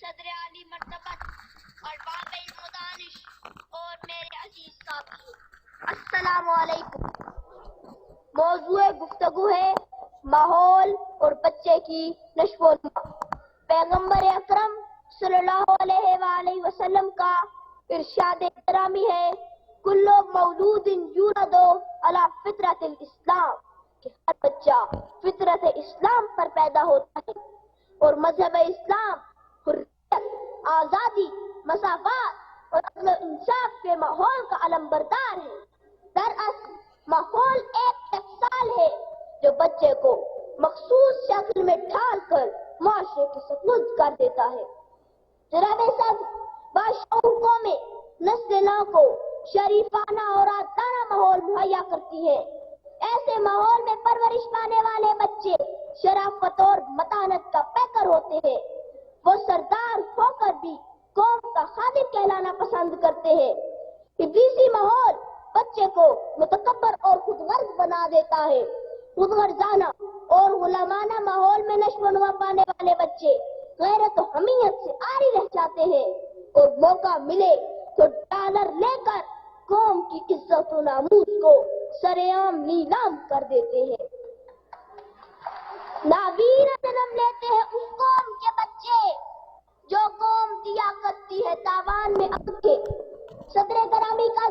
صدر عالی مرتبت اور باب علم و دانش اور میرے عزیز ساتھیوں، السلام علیکم۔ موضوع گفتگو ہے ماحول اور بچے کی نشو و نما۔ پیغمبر اکرم صلی اللہ علیہ وآلہ وسلم کا ارشاد گرامی ہے، کل مولود یولد علی فطرت الاسلام، کہ ہر بچہ فطرت اسلام پر پیدا ہوتا ہے اور مذہب اسلام حریت، آزادی، مساوات اور عدل و انصاف کے ماحول کا علم بردار ہے۔ دراصل ماحول ایک ٹکسال ہے جو بچے کو مخصوص شکل میں ڈھال کر معاشرے کے سپرد کر دیتا ہے۔ جناب صاحب، بادشاہوں قومیں نسل نو کو شریفانہ اور آدانہ ماحول مہیا کرتی ہے۔ ایسے ماحول میں پرورش پانے والے بچے شرافت اور متانت کا پیکر ہوتے ہیں۔ وہ سردار ہو کر بھی قوم کا خادم کہلانا پسند کرتے ہیں۔ ابلیسی ماحول بچے کو متکبر اور خود غرض بنا دیتا ہے۔ خود غرضانہ اور غلامانہ ماحول میں نشو و نما پانے والے بچے غیرت و حمیت سے عاری رہ جاتے ہیں اور موقع ملے تو ڈالر لے کر قوم کی عزت و ناموس کو سرعام نیلام کر دیتے ہیں۔ ناویر جنم لیتے ہیں اس قوم کے بچے جو قوم دیا کرتی ہے تاوان میں اب کے۔ صدر گرامی کا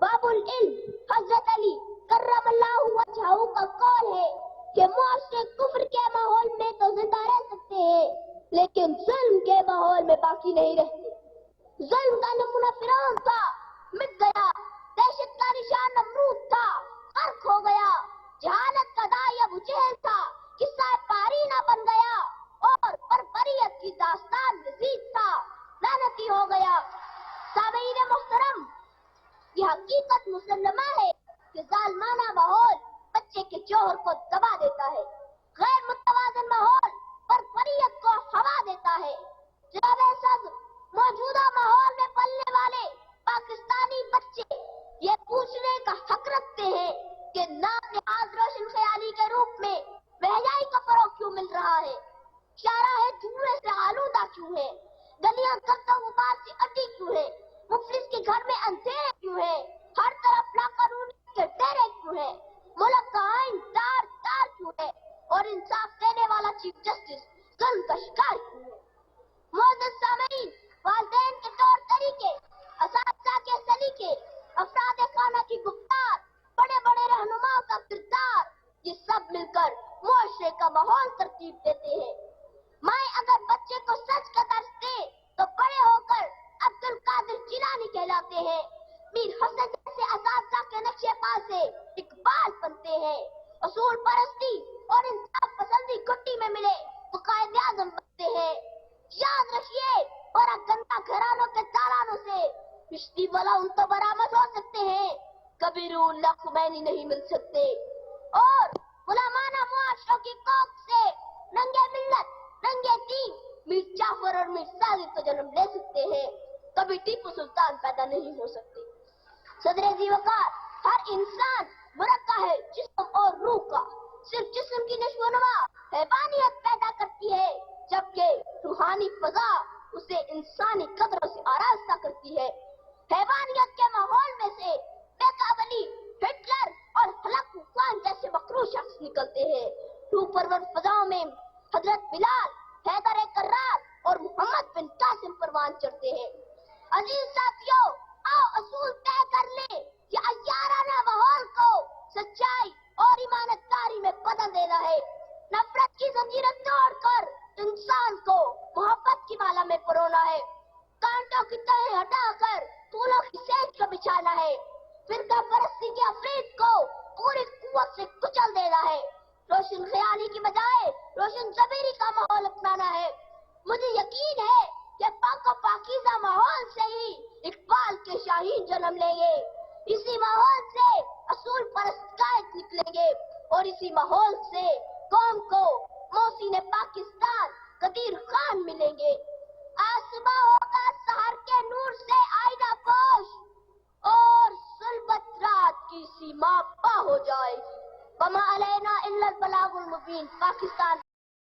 باب العلم حضرت علی کرم اللہ وجہہ کا قول ہے کہ معاشرے کفر کے ماحول میں تو زندہ رہ سکتے ہیں لیکن ظلم کے ماحول میں باقی نہیں رہتے۔ ظلم کا نمونہ فرعون تھا، مٹ گیا۔ دہشت کا نشان نمرود تھا، غرق ہو گیا۔ جہالت کا داعی ابو جہل تھا، قصہ پارینہ بن گیا اور بربریت کی داستان یزید تھا، لعنتی ہو گیا۔ سامعین محترم، یہ حقیقت مسلمہ ہے کہ ظالمانہ ماحول بچے کے جوہر کو دبا دیتا ہے، غیر متوازن ماحول بربریت کو ہوا دیتا ہے۔ جناب صدر، موجودہ ماحول میں پلنے والے پاکستانی بچے یہ پوچھنے کا حق رکھتے ہیں کہ نام نہاد روشن خیالی کے روپ میں بہیائی کا فروغ کیوں مل رہا ہے؟ شاہراہیں دھوئیں سے آلودہ کیوں ہے؟ گلیاں گرد و غبار سے اٹی کیوں ہے؟ مفلس کے گھر میں اندھیرے کیوں ہے؟ ہر طرف لاقانونی کے ڈیرے کیوں ہے؟ ملک کا آئین تار تار کیوں ہے اور انصاف دینے والا چیف جسٹس ظلم کا شکار کیوں ہے؟ معزز سامعین، والدین کے طور طریقے، اساتذہ کے سلیقے، افراد خانہ کی گفتار، بڑے بڑے رہنماؤں کا کردار، یہ سب مل کر معاشرے کا ماحول ترتیب دیتے ہیں۔ مائیں اگر بچے کو سچ کا درس دے تو بڑے ہو کر عبد القادر جیلانی کہلاتے ہیں۔ میر حسن جیسے اساتذہ کے نقشے پا سے اقبال بنتے ہیں۔ اصول پرستی اور انصاف پسندی گھٹی میں ملے تو قائد اعظم بنتے ہیں۔ یاد رکھیے، اور گندا گھرانوں کے دارانوں سے رشتی والا ان تو برآمد ہو سکتے ہیں، کبھی روح اللہ خمینی نہیں مل سکتے۔ اور غلامانہ معاشروں کی کوکھ سے ننگے ملت، ننگے دین، میر جعفر اور میر صادق تو جنم لے سکتے ہیں، کبھی ٹیپو سلطان پیدا نہیں ہو سکتے۔ صدر ذی وقار، ہر انسان مرکب ہے جسم اور روح کا۔ صرف جسم کی نشو و نما حیوانیت پیدا کرتی ہے جبکہ روحانی فضا اسے انسانی قدروں سے آراستہ کرتی ہے۔ حیوانیت کے ماحول میں سے بیکابلی، ہٹلر اور ہلاکو خان جیسے مکروہ شخص نکلتے ہیں۔ روح پرور فضاؤں میں حضرت بلال، حیدر کرار اور محمد بن قاسم پروان چڑھتے ہیں۔ عزیز ساتھیوں، آؤ اصول طے کر لیں کہ عیارانہ ماحول کو سچائی اور ایمانت داری میں بدل دینا ہے۔ نفرت کی زنجیریں توڑ کر انسان کو محبت کی مالا میں پرونا ہے۔ کانٹوں کی تہیں ہٹا کر پھولوں کی سینچ کو بچھانا ہے۔ فرقہ پرستی کے عفریت کو پوری قوت سے کچل دینا ہے۔ روشن خیالی کی بجائے روشن ضمیری کا ماحول اپنانا ہے۔ مجھے یقین ہے کہ پاک و پاکیزہ ماحول سے ہی اقبال کے شاہین جنم لیں گے، اسی ماحول سے اصول پرست قائد نکلیں گے اور اسی ماحول سے قوم کو محسن پاکستان قدیر خان ملیں گے۔ آسماں ہوگا سحر کے نور سے آئینہ پوش اور ظلمت رات کی سیما پا ہو جائے گی۔ وما علینا الا البلاغ المبین۔ پاکستان